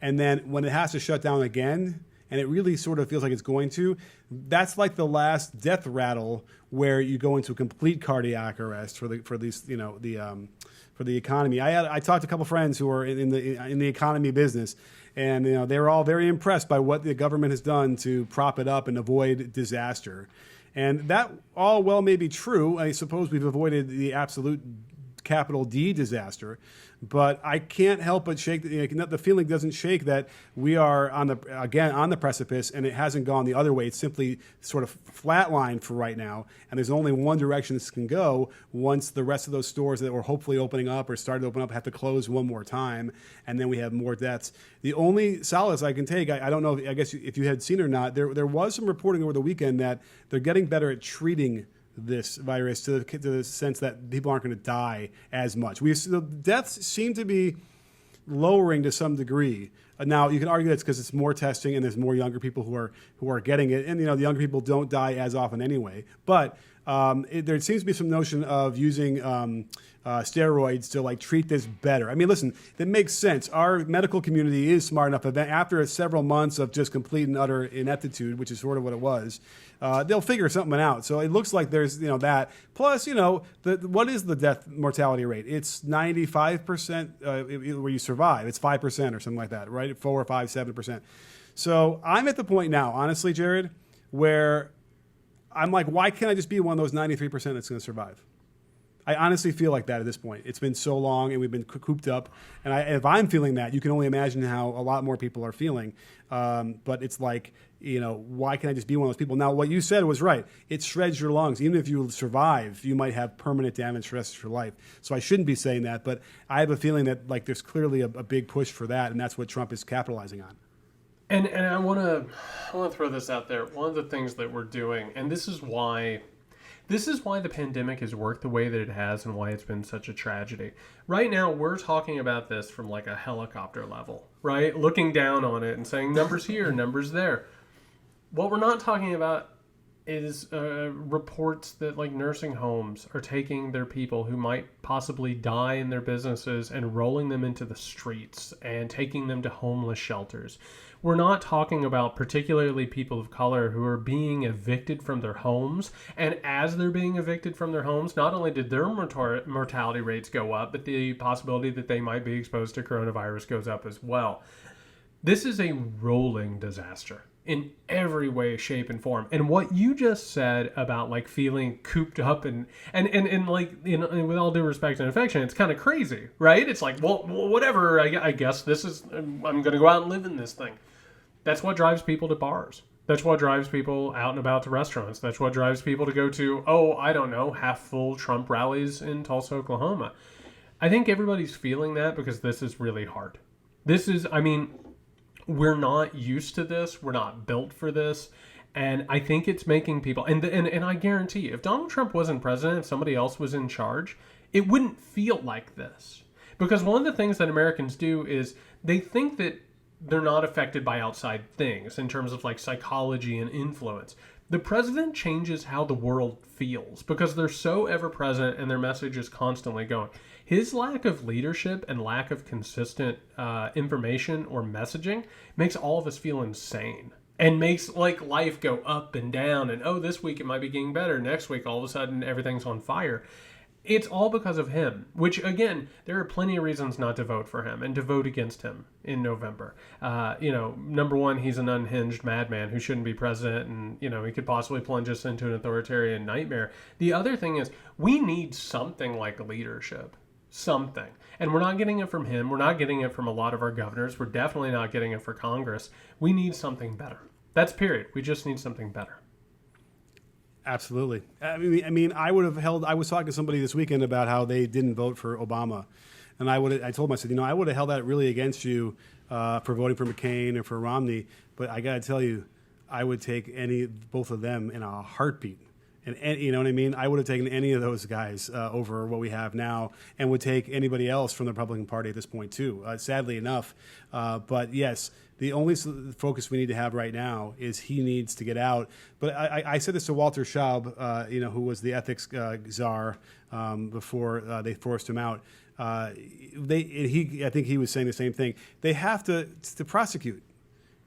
E: And then when it has to shut down again, and it really sort of feels like it's going to, that's like the last death rattle where you go into complete cardiac arrest for the economy. I talked to a couple friends who are in the economy business, and they were all very impressed by what the government has done to prop it up and avoid disaster. And that all well may be true. I suppose we've avoided the absolute capital D disaster, but I can't help but shake the feeling doesn't shake that we are on the precipice, and it hasn't gone the other way. It's simply sort of flatlined for right now, and there's only one direction this can go once the rest of those stores that were hopefully opening up or started to open up have to close one more time, and then we have more deaths. The only solace I can take, I don't know, I guess if you had seen it or not, there was some reporting over the weekend that they're getting better at treating this virus to the sense that people aren't going to die as much. The deaths seem to be lowering to some degree. Now you can argue that's because it's more testing and there's more younger people who are getting it, and the younger people don't die as often anyway. But there seems to be some notion of using steroids to treat this better. I mean, listen, that makes sense. Our medical community is smart enough that after several months of just complete and utter ineptitude, which is sort of what it was, they'll figure something out. So it looks like there's that. Plus, what is the death mortality rate? It's 95% where you survive. It's 5% or something like that, right? 4 or 5, 7%. So I'm at the point now, honestly, Jared, where I'm like, why can't I just be one of those 93% that's going to survive? I honestly feel like that at this point. It's been so long, and we've been cooped up. And if I'm feeling that, you can only imagine how a lot more people are feeling. But it's like, why can't I just be one of those people? Now, what you said was right. It shreds your lungs. Even if you survive, you might have permanent damage for the rest of your life. So I shouldn't be saying that. But I have a feeling that there's clearly a big push for that, and that's what Trump is capitalizing on.
D: And I want to throw this out there. One of the things that we're doing, and this is why the pandemic has worked the way that it has and why it's been such a tragedy. Right now, we're talking about this from a helicopter level, right? Looking down on it and saying numbers here, numbers there. What we're not talking about is reports that nursing homes are taking their people who might possibly die in their businesses and rolling them into the streets and taking them to homeless shelters. We're not talking about particularly people of color who are being evicted from their homes. And as they're being evicted from their homes, not only did their mortality rates go up, but the possibility that they might be exposed to coronavirus goes up as well. This is a rolling disaster in every way, shape, and form. And what you just said about feeling cooped up and with all due respect and affection, it's kind of crazy, right? It's whatever. I guess this is. I'm going to go out and live in this thing. That's what drives people to bars. That's what drives people out and about to restaurants. That's what drives people to go to, half-full Trump rallies in Tulsa, Oklahoma. I think everybody's feeling that because this is really hard. We're not used to this. We're not built for this. And I think it's making people, and I guarantee you, if Donald Trump wasn't president, if somebody else was in charge, it wouldn't feel like this. Because one of the things that Americans do is they think that they're not affected by outside things in terms of psychology and influence. The president changes how the world feels because they're so ever present and their message is constantly going. His lack of leadership and lack of consistent information or messaging makes all of us feel insane and makes life go up and down. And this week it might be getting better. Next week, all of a sudden, everything's on fire. It's all because of him, which, again, there are plenty of reasons not to vote for him and to vote against him in November. Number one, he's an unhinged madman who shouldn't be president, and, he could possibly plunge us into an authoritarian nightmare. The other thing is we need something like leadership, something. And we're not getting it from him. We're not getting it from a lot of our governors. We're definitely not getting it for Congress. We need something better. That's period. We just need something better.
E: Absolutely. I mean, I was talking to somebody this weekend about how they didn't vote for Obama. And I told them, I said, I would have held that really against you for voting for McCain or for Romney. But I got to tell you, I would take both of them in a heartbeat. And you know what I mean? I would have taken any of those guys over what we have now, and would take anybody else from the Republican Party at this point too. Sadly enough, but yes, the only focus we need to have right now is he needs to get out. But I said this to Walter Schaub, who was the ethics czar before they forced him out. I think he was saying the same thing. They have to prosecute.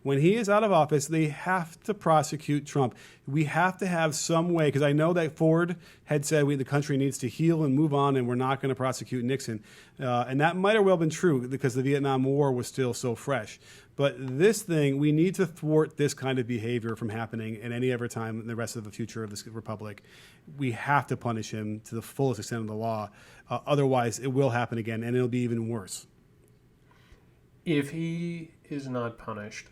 E: When he is out of office, they have to prosecute Trump. We have to have some way, because I know that Ford had said the country needs to heal and move on, and we're not going to prosecute Nixon. And that might have well been true because the Vietnam War was still so fresh. But this thing, we need to thwart this kind of behavior from happening at any other time in the rest of the future of this republic. We have to punish him to the fullest extent of the law. Otherwise, it will happen again, and it'll be even worse.
D: If he is not punished,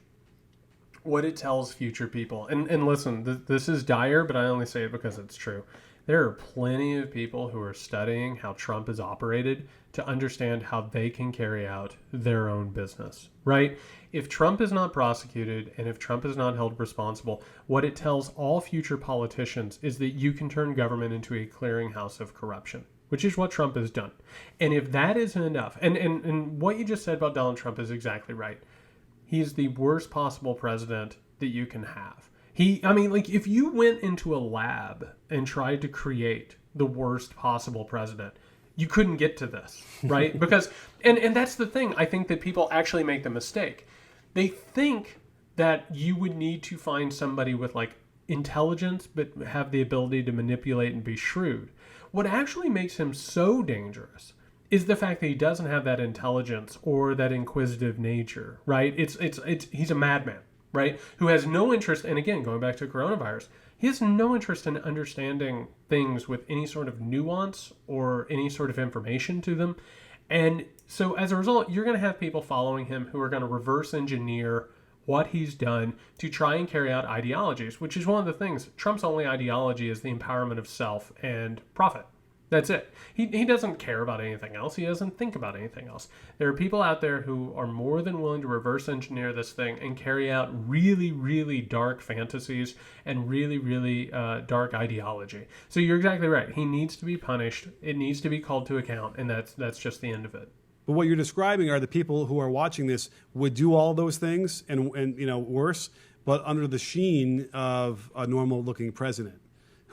D: what it tells future people, and listen, this is dire, but I only say it because it's true. There are plenty of people who are studying how Trump is operated to understand how they can carry out their own business, right? If Trump is not prosecuted and if Trump is not held responsible, what it tells all future politicians is that you can turn government into a clearinghouse of corruption, which is what Trump has done. And if that isn't enough, and what you just said about Donald Trump is exactly right. He's the worst possible president that you can have. If you went into a lab and tried to create the worst possible president, you couldn't get to this, right? Because, and that's the thing, I think that people actually make the mistake. They think that you would need to find somebody with intelligence, but have the ability to manipulate and be shrewd. What actually makes him so dangerous is the fact that he doesn't have that intelligence or that inquisitive nature, right? He's a madman, right? Who has no interest, and again, going back to coronavirus, he has no interest in understanding things with any sort of nuance or any sort of information to them. And so as a result, you're going to have people following him who are going to reverse engineer what he's done to try and carry out ideologies, which is one of the things. Trump's only ideology is the empowerment of self and profit. That's it. He doesn't care about anything else. He doesn't think about anything else. There are people out there who are more than willing to reverse engineer this thing and carry out really, really dark fantasies and really, really dark ideology. So you're exactly right. He needs to be punished. It needs to be called to account, and that's just the end of it.
E: But what you're describing are the people who are watching this would do all those things and worse, but under the sheen of a normal-looking president.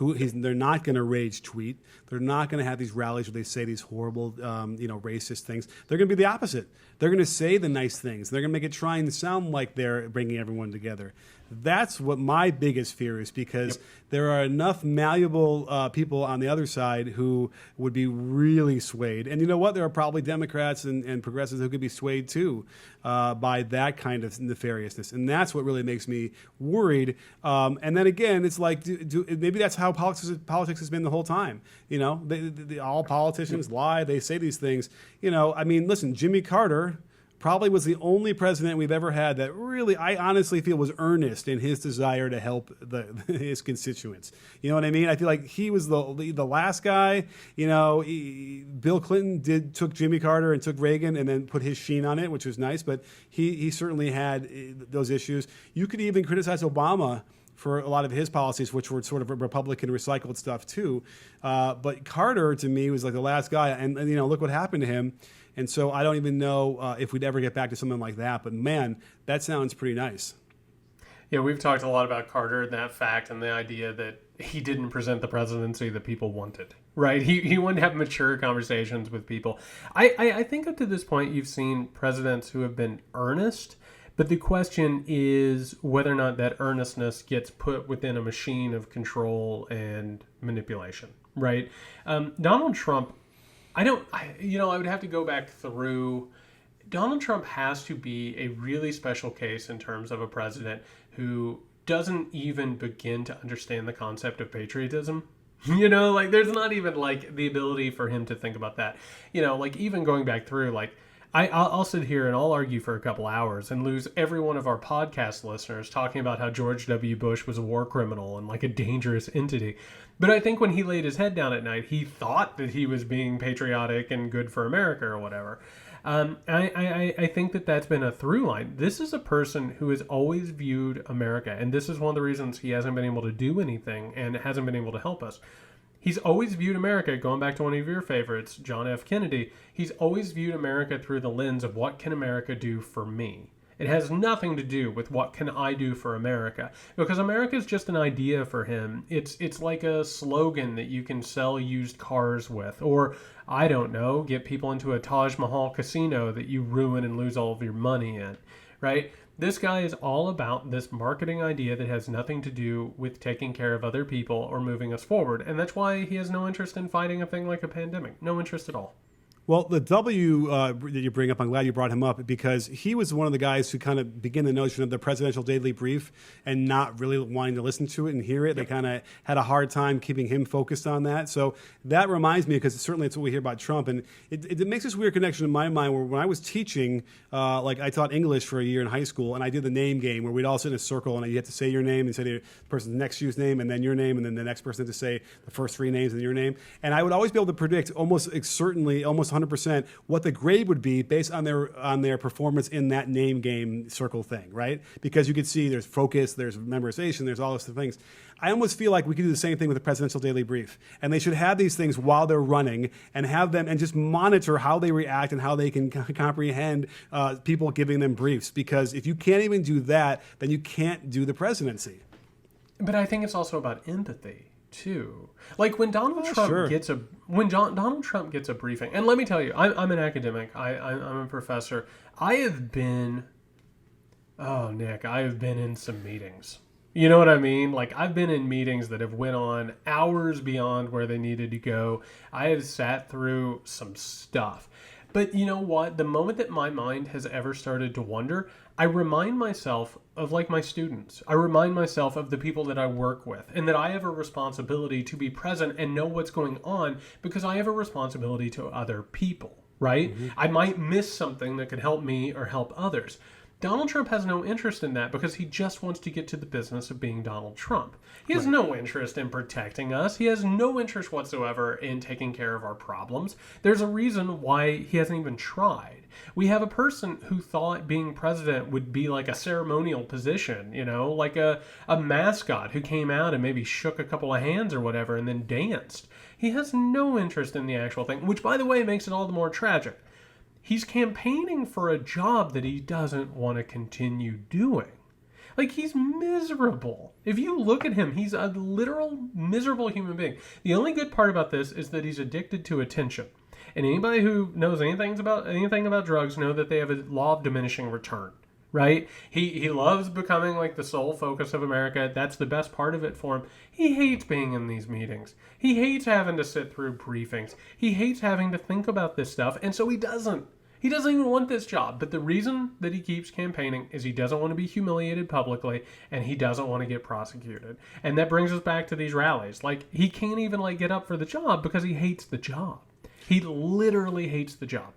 E: They're not going to rage tweet. They're not going to have these rallies where they say these horrible, racist things. They're going to be the opposite. They're going to say the nice things. They're going to make it try and sound like they're bringing everyone together. That's what my biggest fear is, because there are enough malleable people on the other side who would be really swayed. And you know what? There are probably Democrats and progressives who could be swayed too by that kind of nefariousness. And that's what really makes me worried. And then again, it's like, maybe that's how politics has been the whole time. All politicians lie. They say these things. Listen, Jimmy Carter probably was the only president we've ever had that really, I honestly feel, was earnest in his desire to help his constituents. You know what I mean? I feel like he was the last guy. Bill Clinton took Jimmy Carter and took Reagan and then put his sheen on it, which was nice. But he certainly had those issues. You could even criticize Obama for a lot of his policies, which were sort of Republican recycled stuff too. But Carter, to me, was like the last guy. And look what happened to him. And so I don't even know if we'd ever get back to something like that. But man, that sounds pretty nice.
D: Yeah, we've talked a lot about Carter and that fact and the idea that he didn't present the presidency that people wanted, right? He wanted to have mature conversations with people. I think up to this point, you've seen presidents who have been earnest, but the question is whether or not that earnestness gets put within a machine of control and manipulation, right? Donald Trump, I would have to go back through. Donald Trump has to be a really special case in terms of a president who doesn't even begin to understand the concept of patriotism. There's not even the ability for him to think about that. Even going back through, I'll sit here and I'll argue for a couple hours and lose every one of our podcast listeners talking about how George W. Bush was a war criminal and a dangerous entity. But I think when he laid his head down at night, he thought that he was being patriotic and good for America or whatever. I think that that's been a through line. This is a person who has always viewed America, and this is one of the reasons he hasn't been able to do anything and hasn't been able to help us. He's always viewed America, going back to one of your favorites, John F. Kennedy, he's always viewed America through the lens of what can America do for me? It has nothing to do with what can I do for America, because America is just an idea for him. It's like a slogan that you can sell used cars with, or I don't know, get people into a Taj Mahal casino that you ruin and lose all of your money in, right? This guy is all about this marketing idea that has nothing to do with taking care of other people or moving us forward, and that's why he has no interest in fighting a thing like a pandemic. No interest at all.
E: Well, the W that you bring up, I'm glad you brought him up, because he was one of the guys who kind of began the notion of the presidential daily brief and not really wanting to listen to it and hear it. They kind of had a hard time keeping him focused on that. So that reminds me, because certainly it's what we hear about Trump, and it makes this weird connection in my mind where when I was teaching, like I taught English for a year in high school, and I did the name game where we'd all sit in a circle and you had to say your name and say the person next to you's name and then your name, and then the next person had to say the first three names and your name. And I would always be able to predict almost 100% what the grade would be based on their performance in that name game circle thing, right? Because you could see there's focus, there's memorization, there's all those things. I almost feel like we could do the same thing with the presidential daily brief, and they should have these things while they're running and have them and just monitor how they react and how they can comprehend people giving them briefs. Because if you can't even do that, then you can't do the presidency.
D: But I think it's also about empathy too. Like when Donald Trump gets a Donald Trump gets a briefing, and let me tell you, I'm an academic. I'm a professor. Nick, I have been in some meetings. You know what I mean? Like I've been in meetings that have went on hours beyond where they needed to go. I have sat through some stuff. But you know what? The moment that my mind has ever started to wonder, I remind myself of like my students. I remind myself of the people that I work with, and that I have a responsibility to be present and know what's going on because I have a responsibility to other people, right? Mm-hmm. I might miss something that could help me or help others. Donald Trump has no interest in that because he just wants to get to the business of being Donald Trump. He has no interest in protecting us. He has no interest whatsoever in taking care of our problems. There's a reason why he hasn't even tried. We have a person who thought being president would be like a ceremonial position, you know, like a mascot who came out and maybe shook a couple of hands or whatever and then danced. He has no interest in the actual thing, which, by the way, makes it all the more tragic. He's campaigning for a job that he doesn't want to continue doing. Like, he's miserable. If you look at him, he's a literal miserable human being. The only good part about this is that he's addicted to attention. And anybody who knows anything about drugs know that they have a law of diminishing return, right? He loves becoming like the sole focus of America. That's the best part of it for him. He hates being in these meetings. He hates having to sit through briefings. He hates having to think about this stuff, and so he doesn't. He doesn't even want this job, but the reason that he keeps campaigning is he doesn't want to be humiliated publicly, and he doesn't want to get prosecuted. And that brings us back to these rallies. Like, he can't even get up for the job because he hates the job. He literally hates the job.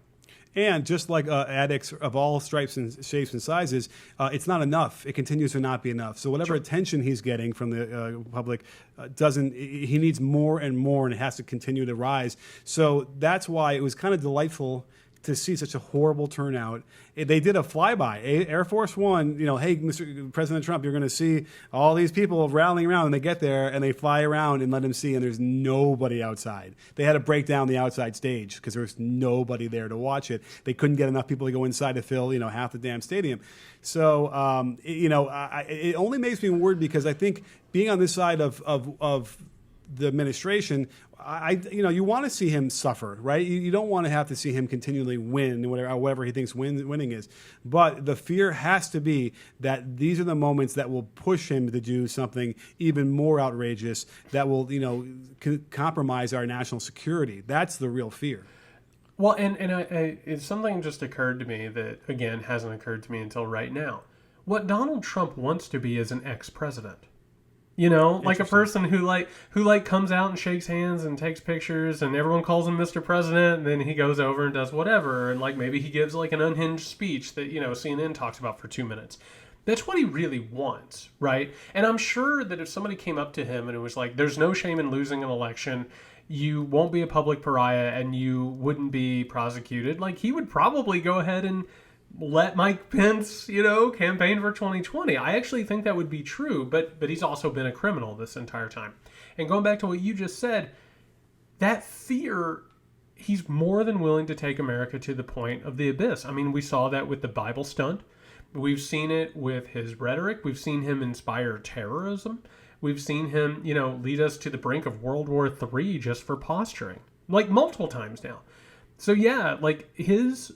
E: And just like addicts of all stripes and shapes and sizes, it's not enough. It continues to not be enough. So whatever attention he's getting from the public he needs more and more, and it has to continue to rise. So that's why it was kind of delightful to see such a horrible turnout. They did a flyby. Air Force One, hey, Mr. President Trump, you're going to see all these people rallying around, and they get there and they fly around and let him see, and there's nobody outside. They had to break down the outside stage because there was nobody there to watch it. They couldn't get enough people to go inside to fill, half the damn stadium. So, it only makes me worried because I think being on this side of the administration, you want to see him suffer, right? You don't want to have to see him continually win, whatever he thinks winning is. But the fear has to be that these are the moments that will push him to do something even more outrageous that will, compromise our national security. That's the real fear.
D: Well, and it's something just occurred to me that, again, hasn't occurred to me until right now. What Donald Trump wants to be is an ex-president. Like a person who comes out and shakes hands and takes pictures, and everyone calls him Mr. President, and then he goes over and does whatever, and maybe he gives an unhinged speech that CNN talks about for 2 minutes. That's what he really wants, right? And I'm sure that if somebody came up to him and it was like, "There's no shame in losing an election. you won't be a public pariah and you wouldn't be prosecuted, like he would probably go ahead and let Mike Pence, campaign for 2020. I actually think that would be true, but he's also been a criminal this entire time. And going back to what you just said, that fear, he's more than willing to take America to the point of the abyss. I mean, we saw that with the Bible stunt. We've seen it with his rhetoric. We've seen him inspire terrorism. We've seen him, lead us to the brink of World War III just for posturing, like multiple times now. So yeah, like it's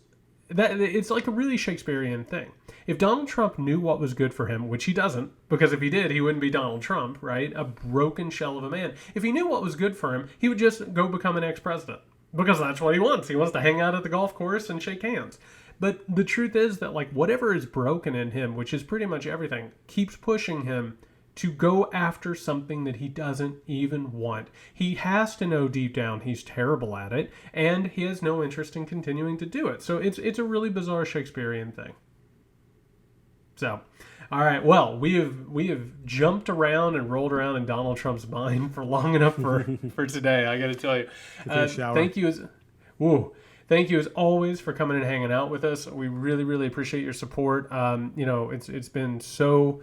D: like a really Shakespearean thing. If Donald Trump knew what was good for him, which he doesn't, because if he did, he wouldn't be Donald Trump, right? A broken shell of a man. If he knew what was good for him, he would just go become an ex-president, because that's what he wants. He wants to hang out at the golf course and shake hands. But the truth is that, like, whatever is broken in him, which is pretty much everything, keeps pushing him to go after something that he doesn't even want. He has to know deep down he's terrible at it, and he has no interest in continuing to do it. So it's a really bizarre Shakespearean thing. So, all right, well, we have jumped around and rolled around in Donald Trump's mind for long enough for today, I got to tell you. Thank you as always for coming and hanging out with us. We really, really appreciate your support. It's been so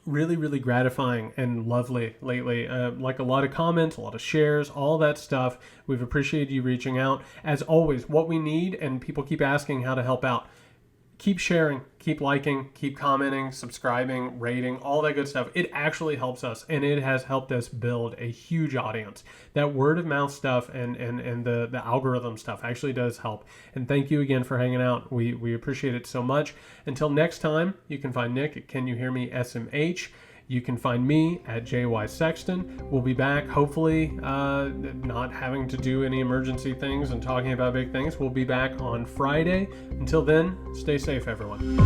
D: really, really gratifying and lovely lately. Like a lot of comments, a lot of shares, all that stuff. We've appreciated you reaching out. As always, what we need, and people keep asking how to help out, keep sharing, keep liking, keep commenting, subscribing, rating, all that good stuff. It actually helps us, and it has helped us build a huge audience. That word of mouth stuff and the algorithm stuff actually does help. And thank you again for hanging out. We appreciate it so much. Until next time, you can find Nick at Can You Hear Me SMH. You can find me at JY Sexton. We'll be back, hopefully not having to do any emergency things and talking about big things. We'll be back on Friday. Until then, stay safe, everyone.